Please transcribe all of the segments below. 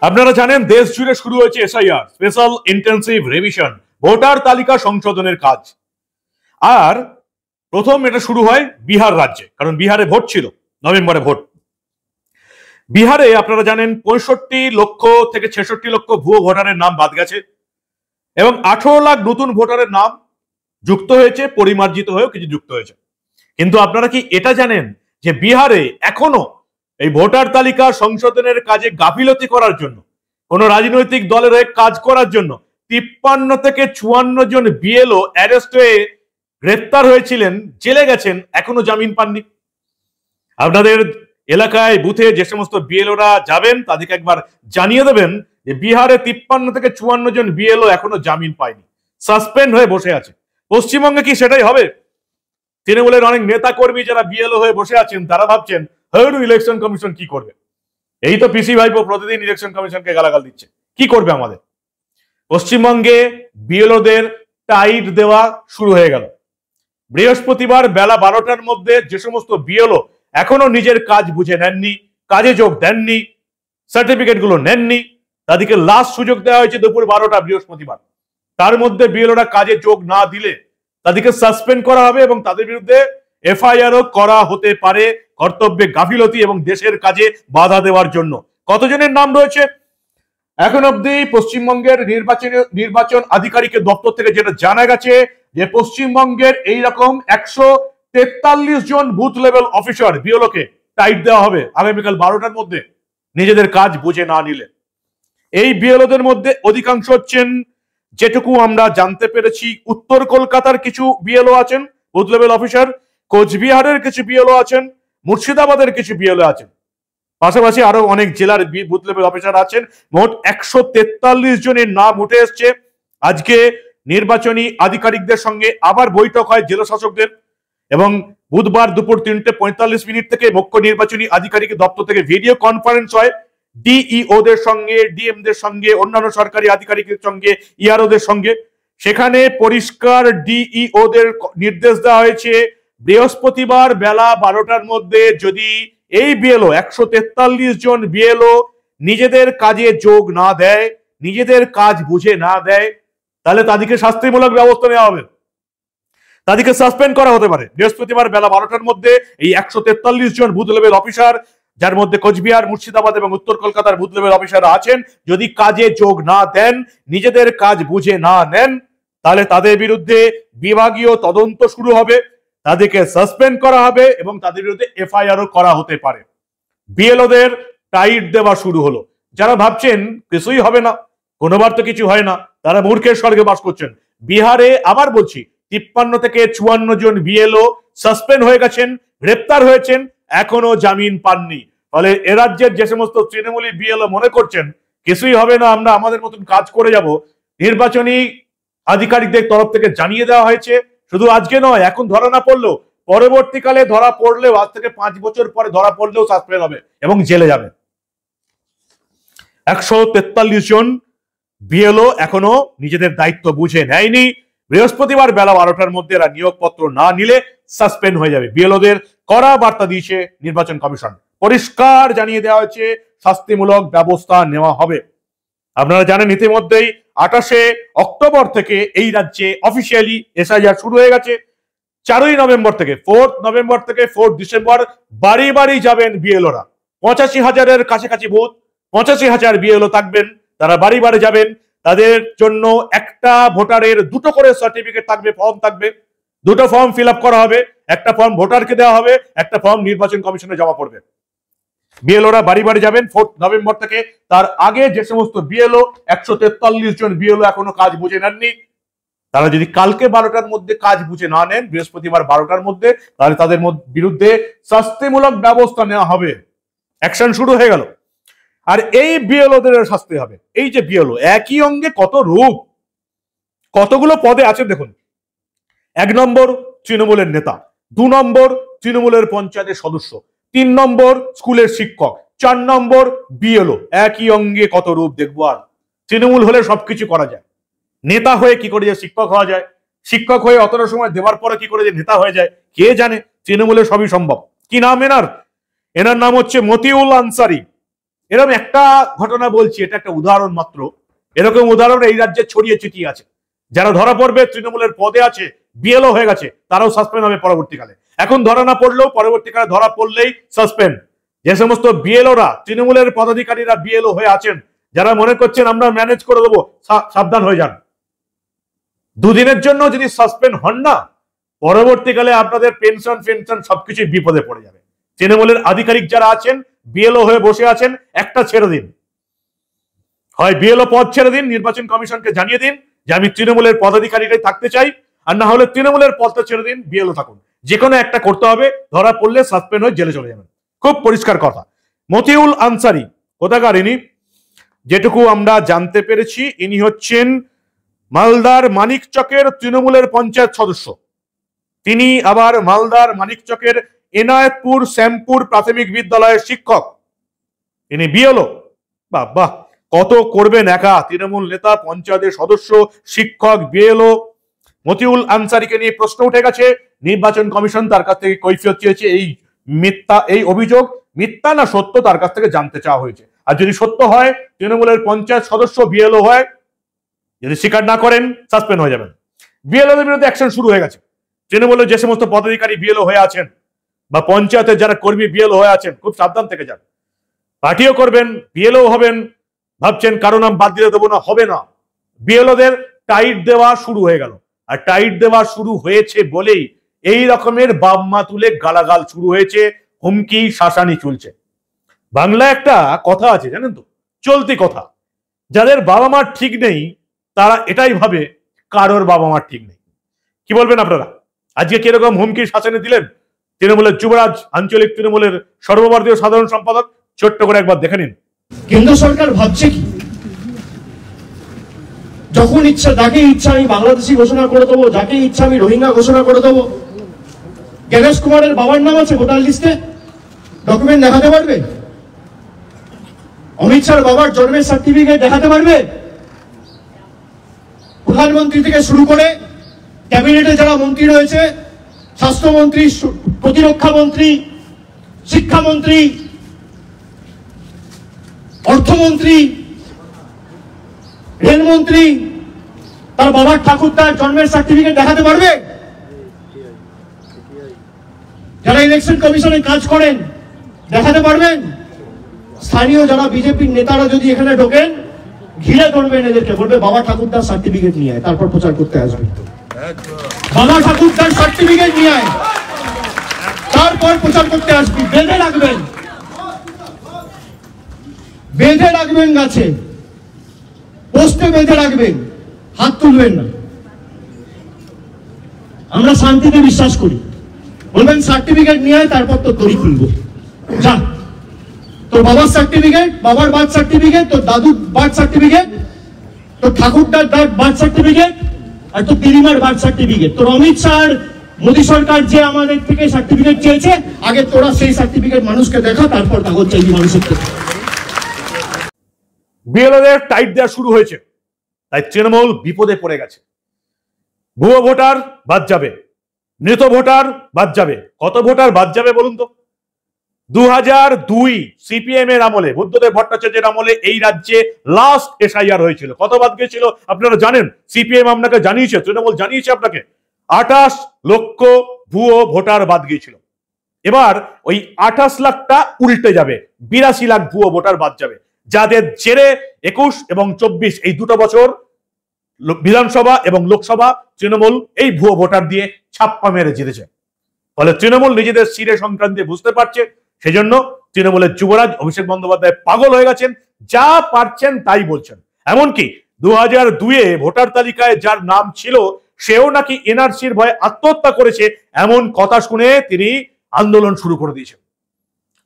আপনারা জানেন দেশ জুড়ে শুরু হয়েছে SIR, special intensive revision, voter তালিকা সংশোধনের কাজ। আর প্রথম এটা শুরু হয় বিহার রাজ্যে, কারণ বিহারে ভোট ছিল, নভেম্বরে ভোট। বিহারে আপনারা জানেন 65 লক্ষ থেকে 66 লক্ষ ভুয়ো ভোটারের নাম বাদ গেছে এবং 18 লাখ নতুন ভোটারের নাম যুক্ত হয়েছে, পরিমার্জিত হয়েও কিছু যুক্ত হয়েছে। কিন্তু আপনারা কি এটা জানেন যে বিহারে এখনো এই ভোটার তালিকা সংশোধনের কাজে গাফিলতি করার জন্য, কোন রাজনৈতিক দলের হয়ে কাজ করার জন্য 53 থেকে 54 জন বিএলও অ্যারেস্ট হয়ে গ্রেফতার হয়েছিলেন, জেলে গেছেন, এখনো জামিন পাননি। আপনাদের এলাকায় বুথে যে সমস্ত বিএলওরা যাবেন তাদেরকে একবার জানিয়ে দেবেন যে বিহারে 53 থেকে 54 জন বিএলও এখনো জামিন পায়নি, সাসপেন্ড হয়ে বসে আছে। পশ্চিমবঙ্গে কি সেটাই হবে? তৃণমূলের অনেক নেতা কর্মী যারা বিএলও হয়ে বসে আছেন তারা ভাবছেন হয়তো ইলেকশন কমিশন কি করবে। এই তো পিসি ভাইপো প্রতিদিন ইলেকশন কমিশনকে গালাগাল দিচ্ছে, কি করবে আমাদের? পশ্চিমবঙ্গে বিএলওদের টাইট দেওয়া শুরু হয়ে গেল। বৃহস্পতিবার বেলা 12টার মধ্যে যে সমস্ত বিএলও এখনো নিজের কাজ বুঝে নেননি, কাজে যোগ দেননি, সার্টিফিকেট গুলো নেননি, তাদেরকে লাস্ট সুযোগ দেওয়া হয়েছে দুপুর 12টা বৃহস্পতিবার। তার মধ্যে বিএলওরা কাজে যোগ না দিলে তাদেরকে সাসপেন্ড করা হবে এবং তাদের বিরুদ্ধে এফআইআরও করা হতে পারে কর্তব্যে গাফিলতি এবং দেশের কাজে বাধা দেওয়ার জন্য। কতজনের নাম রয়েছে এখন অব্দি পশ্চিমবঙ্গের নির্বাচন আধিকারিকের দপ্তর থেকে যেটা জানা গেছে যে পশ্চিমবঙ্গের এইরকম 143 জন বুথ লেভেল অফিসার বিএলওকে টাইট দেওয়া হবে আগামীকাল 12টার মধ্যে নিজেদের কাজ বুঝে না নিলে। এই বিএলওদের মধ্যে অধিকাংশ হচ্ছেন, যেটুকু আমরা জানতে পেরেছি, উত্তর কলকাতার কিছু বিএলও আছেন বুথ লেভেল অফিসার, কোচবিহারের কিছু বিএলও আছেন, মুর্শিদাবাদের কিছু বিএলও আছেন, পাশাপাশি আরো অনেক জেলার বুথ লেভেল অফিসার আছেন। মোট 143 জনের নাম উঠে এসছে। আজকে নির্বাচনী আধিকারিকদের সঙ্গে আবার বৈঠক হয় জেলা শাসকদের এবং বুধবার দুপুর 3:45 থেকে মুখ্য নির্বাচনী আধিকারিকের দপ্তর থেকে ভিডিও কনফারেন্স হয় ডিইও দের সঙ্গে, ডিএম দের সঙ্গে, অন্যান্য সরকারি আধিকারিকের সঙ্গে, ইআরও দের সঙ্গে। সেখানে পরিষ্কার ডিইও দের নির্দেশ দেওয়া হয়েছে বৃহস্পতিবার বেলা 12টার মধ্যে যদি এই বিএলও 143 জন বিএলও নিজেদের কাজে যোগ না দেয়, নিজেদের কাজ বুঝে না দেয়, তাহলে তাদেরকে শাস্তিমূলক ব্যবস্থা নেওয়া হবে, তাদেরকে সাসপেন্ড করা হতে পারে। বৃহস্পতিবার বেলা 12টার মধ্যে এই 143 জন বুথ লেভেল অফিসার, যার মধ্যে কোচবিহার, মুর্শিদাবাদ এবং উত্তর কলকাতার বুথ লেভেল অফিসাররা আছেন, যদি কাজে যোগ না দেন, নিজেদের কাজ বুঝে না নেন, তাহলে তাদের বিরুদ্ধে বিভাগীয় তদন্ত শুরু হবে, তাদেরকে সাসপেন্ড করা হবে এবং তাদের বিরুদ্ধে এফআইআরও করা হতে পারে। বিএলওদের টাইট দেওয়া শুরু হলো। যারা ভাবছেন কিছুই হবে না, কোনোবার তো কিছু হয় না, তারা মূর্খের স্বর্গে বাস করছেন। বিহারে আবার বলছি 53 থেকে 54 জন বিএলও সাসপেন্ড হয়ে গেছেন, গ্রেপ্তার হয়েছেন, এখনো জামিন পাননি। ফলে এ রাজ্যের যে সমস্ত তৃণমূলী বিএলও মনে করছেন কিছুই হবে না, আমরা আমাদের মতন কাজ করে যাব, নির্বাচনী আধিকারিকদের তরফ থেকে জানিয়ে দেওয়া হয়েছে শুধু আজকে নয়, এখন ধরা না পড়লেও পরবর্তীকালে ধরা পড়লেও, আজ থেকে 5 বছর পরে ধরা পড়লেও সাসপেন্ড হবে এবং জেলে যাবে। 143 জন বিএলও এখনো নিজেদের দায়িত্ব বুঝে নেয়নি। বৃহস্পতিবার বেলা 12টার মধ্যে এরা নিয়োগপত্র না নিলে সাসপেন্ড হয়ে যাবে। বিএলওদের কড়া বার্তা দিয়েছে নির্বাচন কমিশন, পরিষ্কার জানিয়ে দেওয়া হয়েছে শাস্তিমূলক ব্যবস্থা নেওয়া হবে। আপনারা জানেন ইতিমধ্যেই 28 অক্টোবর থেকে এই রাজ্যে অফিসিয়ালি এসআইআর শুরু হয়ে গেছে। 4 নভেম্বর থেকে 4 নভেম্বর থেকে 4 ডিসেম্বর বাড়ি বাড়ি যাবেন বিএলওরা। 85,000-এর কাছাকাছি বুথ, 85,000 বিএলও থাকবেন, তারা বাড়ি বাড়ি যাবেন। তাদের জন্য একটা ভোটারের 2টো করে সার্টিফিকেট থাকবে, ফর্ম থাকবে, 2টো ফর্ম ফিল আপ করা হবে, একটা ফর্ম ভোটারকে দেওয়া হবে, একটা ফর্ম নির্বাচন কমিশনে জমা পড়বে। বিএলওরা বাড়ি বাড়ি যাবেন 4 নভেম্বর থেকে। তার আগে যে সমস্ত বিএলও 143 জন বিএলও এখনো কাজ বুঝে নেননি, তারা যদি কালকে 12টার মধ্যে কাজ বুঝে না নেন, বৃহস্পতিবার 12টার মধ্যে, তাহলে তাদের বিরুদ্ধে শাস্তিমূলক ব্যবস্থা নেওয়া হবে। অ্যাকশন শুরু হয়ে গেল। আর এই বিএলওদের শাস্তি হবে। এই যে বিএলও, একই অঙ্গে কত রূপ, কতগুলো পদে আছে দেখুন। 1 নম্বর তৃণমূলের নেতা, 2 নম্বর তৃণমূলের পঞ্চায়েতের সদস্য, 3 নম্বর স্কুলের শিক্ষক, 4 নম্বর বিএলও। একই অঙ্গে কত রূপ দেখবো। আর তৃণমূল হলে সবকিছু করা যায়, নেতা হয়ে কি করে যে শিক্ষক হওয়া যায়, শিক্ষক হয়ে অতটা সময় দেওয়ার পরে কি করে যে নেতা হয়ে যায় কে জানে। তৃণমূলে সবই সম্ভব। কি নাম এনার? এনার নাম হচ্ছে মতিউল আনসারি। এরকম একটা ঘটনা বলছি, এটা একটা উদাহরণ মাত্র। এরকম উদাহরণ এই রাজ্যে ছড়িয়ে ছিটিয়ে আছে। যারা ধরা পড়বে তৃণমূলের পদে আছে, বিএলও হয়ে গেছে, তারাও সাসপেন্ড হবে পরবর্তীকালে। এখন ধরা না পড়লেও পরবর্তীকালে ধরা পড়লেই সাসপেন্ড। যে সমস্ত বিএলওরা, তৃণমূলের পদাধিকারীরা বিএলও হয়ে আছেন, যারা মনে করছেন আমরা ম্যানেজ করে দেবো, সাবধান হয়ে যান। দুদিনের জন্য যদি সাসপেন্ড হন না, পরবর্তীকালে আপনাদের পেনশন ফেনশন সবকিছু বিপদে পড়ে যাবে। তৃণমূলের আধিকারিক যারা আছেন, বিএলও হয়ে বসে আছেন, একটা ছেড়ে দিন, হয় বিএলও পদ ছেড়ে দিন, নির্বাচন কমিশনকে জানিয়ে দিন যে আমি তৃণমূলের পদাধিকারীটাই থাকতে চাই, আর না হলে তৃণমূলের পদটা ছেড়ে দিন, বিএলও থাকুন। যে কোনো একটা করতে হবে, ধরা পড়লে সাসপেন্ড হয়ে জেলে চলে যাবেন। খুব পরিষ্কার কথা। মতিউল আনসারি কোথাকার ইনি? যেটুকু আমরা জানতে পেরেছি, ইনি হচ্ছেন মালদার মানিকচকের তৃণমূলের পঞ্চায়েত সদস্য। তিনি আবার মালদার মানিকচকের এনায়েতপুর শ্যামপুর প্রাথমিক বিদ্যালয়ের শিক্ষক। তিনি বিএলও। বাহ, কত করবেন একা, তৃণমূল নেতা, পঞ্চায়েতের সদস্য, শিক্ষক, বিএলও। মতিউল আনসারিকে নিয়ে প্রশ্ন উঠে গেছে। নির্বাচন কমিশন তার কাছ থেকে কৈফিয়ত চেয়েছে। এই অভিযোগ মিথ্যা না সত্য তার কাছ থেকে জানতে চাওয়া হয়েছে। আর যদি সত্য হয়, তৃণমূলের পঞ্চায়েত সদস্য বিএলও হয়, যদি স্বীকার না করেন সাসপেন্ড হয়ে যাবেন। বিএলওদের বিরুদ্ধে অ্যাকশন শুরু হয়ে গেছে। তৃণমূলের যে সমস্ত পদাধিকারী বিএলও হয়ে আছেন, বা পঞ্চায়েতের যারা কর্মী বিএলও হয়ে আছেন, খুব সাবধান থেকে যান। পার্টিও করবেন, বিএলও হবেন, ভাবছেন কারো নাম বাদ দিয়ে দেবো না, হবে না। বিএলওদের টাইট দেওয়া শুরু হয়ে গেল। আর টাইট দেওয়া শুরু হয়েছে বলেই এই রকমের বাম্মা তুলে গালাগাল শুরু হয়েছে, হুমকি শাসানি চলছে। বাংলা একটা কথা আছে জানেন তো, চলতি কথা, যাদের বাবা মার ঠিক নেই তারা এটাই ভাবে কারোর বাবা মার ঠিক নেই। কি বলবেন আপনারা? আজকে কিরকম হুমকি শাসানি দিলেন তৃণমূলের যুবরাজ, আঞ্চলিক তৃণমূলের সর্বভারতীয় সাধারণ সম্পাদক। ছোট্ট করে একবার দেখে নিন। কেন্দ্র সরকার ভাবছে কি, যখন ইচ্ছা যাকে ইচ্ছা আমি বাংলাদেশি ঘোষণা করে দেবো, যাকে ইচ্ছা আমি রোহিঙ্গা ঘোষণা করে দেবো। জ্ঞানেশ কুমারের বাবার নাম আছে ভোটার লিস্টে, ডকুমেন্ট দেখাতে পারবে? অমিত শাহর বাবার জন্মের সার্টিফিকেট দেখাতে পারবে? প্রধানমন্ত্রী থেকে শুরু করে ক্যাবিনেটে যারা মন্ত্রী রয়েছে, স্বাস্থ্যমন্ত্রী, প্রতিরক্ষা মন্ত্রী, শিক্ষামন্ত্রী, অর্থমন্ত্রী, রেলমন্ত্রী, তার বাবার ঠাকুরদার জন্মের সার্টিফিকেট দেখাতে পারবে? যারা ইলেকশন কমিশনে কাজ করেন দেখাতে পারবেন? স্থানীয় যারা বিজেপির নেতারা যদি এখানে ঢোকেন, ঘিরে ধরবেন এদেরকে, বলবে বাবা ঠাকুরদার সার্টিফিকেট নিয়ে আয়, তারপর প্রচার করতে আসবে। বাবা ঠাকুরদার সার্টিফিকেট নিয়ে আয়, তারপর প্রচার করতে আসবি। বেঁধে রাখবেন, বেঁধে রাখবেন, গাছে পোস্টে বেঁধে রাখবেন, হাত তুলবেন না। আমরা শান্তিতে বিশ্বাস করি। বলবেন সার্টিফিকেট নিয়ে আয়, তারপর তো দড়ি খুলবো। যা, তোর বাবার সার্টিফিকেট, বাবার বার্থ সার্টিফিকেট, তোর দাদুর বার্থ সার্টিফিকেট, তোর ঠাকুরদার বার্থ সার্টিফিকেট, আর তোর দিদিমার বার্থ সার্টিফিকেট। তোর অমিত শাহ, মোদী সরকার যে আমাদের থেকে সার্টিফিকেট চেয়েছে, আগে তোরা সেই সার্টিফিকেট মানুষকে দেখা, তারপর কাগজ চাইবি মানুষের থেকে। বিএলওদের টাইট দেওয়া শুরু হয়েছে, তাই তৃণমূল বিপদে পড়ে গেছে। ভুয়ো ভোটার বাদ যাবে, মৃত ভোটার বাদ যাবে। কত ভোটার বাদ যাবে বলুন তো? 2002 সিপিএম এর আমলে, বুদ্ধদেব ভট্টাচার্যের আমলে এই রাজ্যে লাস্ট এসআইআর হয়েছিল। কত বাদ গিয়েছিল আপনারা জানেন? সিপিএম আপনাকে জানিয়েছে, তৃণমূল জানিয়েছে আপনাকে, 28 লক্ষ ভুয়ো ভোটার বাদ গিয়েছিল। এবার ওই 28 লাখটা উল্টে যাবে, 82 লাখ ভুয়ো ভোটার বাদ যাবে, যাদের জেরে 21 এবং 24 এই দুটো বছর বিধানসভা এবং লোকসভা তৃণমূল এই ভুয়ো ভোটার দিয়ে ছাপ্পা মেরে জিতেছে। ফলে তৃণমূল নিজেদের শিরে সংক্রান্তি বুঝতে পারছে। সেজন্য তৃণমূলের যুবরাজ অভিষেক বন্দ্যোপাধ্যায় পাগল হয়ে গেছেন, যা পারছেন তাই বলছেন। এমনকি 2002 ভোটার তালিকায় যার নাম ছিল সেও নাকি এনআরসির ভয়ে আত্মহত্যা করেছে, এমন কথা শুনে তিনি আন্দোলন শুরু করে দিয়েছেন।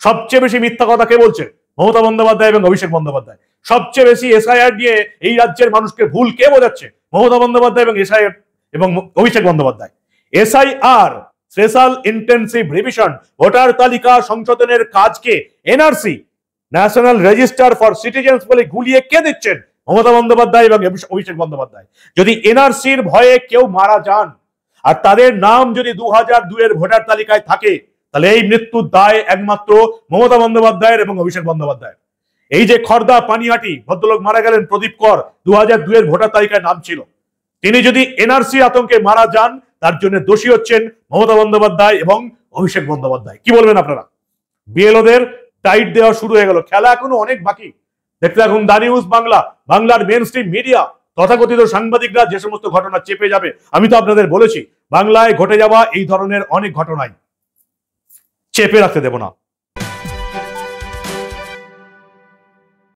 সবচেয়ে বেশি মিথ্যা কথা কে বলছে? মমতা বন্দ্যোপাধ্যায় এবং অভিষেক বন্দ্যোপাধ্যায়। সবচেয়ে বেশি এসআইআর নিয়ে এই রাজ্যের মানুষকে ভুল কে বোঝাচ্ছে? মমতা বন্দ্যোপাধ্যায় এবং এসআইআর এবং Abhishek Bandyopadhyay. SIR, special intensive revision, voter তালিকা সংশোধনের কাজকে NRC, national register for citizens বলে গুলিয়ে কে দিচ্ছেন? মমতা বন্দ্যোপাধ্যায় এবং অভিষেক বন্দ্যোপাধ্যায়। যদি এনআরসির ভয়ে কেউ মারা যান আর তাদের নাম যদি 2002 ভোটার তালিকায় থাকে, তাহলে এই মৃত্যুর দায় একমাত্র মমতা বন্দ্যোপাধ্যায়ের এবং অভিষেক বন্দ্যোপাধ্যায়ের। এই যে খর্দা পানিহাটি ভদ্রলোক মারা গেলেন, প্রদীপ কর 2002 ভোটার তালিকায় নাম ছিল, তিনি যদি এনআরসি আতঙ্কে মারা যান, তার জন্য দোষী হচ্ছেন মমতা বন্দ্যোপাধ্যায় এবং অভিষেক বন্দ্যোপাধ্যায়। কি বলবেন আপনারা? বিএলওদের টাইট দেওয়া শুরু হয়ে গেল, খেলা এখনো অনেক বাকি। দেখতে থাকুন দা নিউজ বাংলা, বাংলার মেন স্ট্রিম মিডিয়া। তথাকথিত সাংবাদিকরা যে সমস্ত ঘটনা চেপে যাবে, আমি তো আপনাদের বলেছি বাংলায় ঘটে যাওয়া এই ধরনের অনেক ঘটনাই চেপে রাখতে দেব না।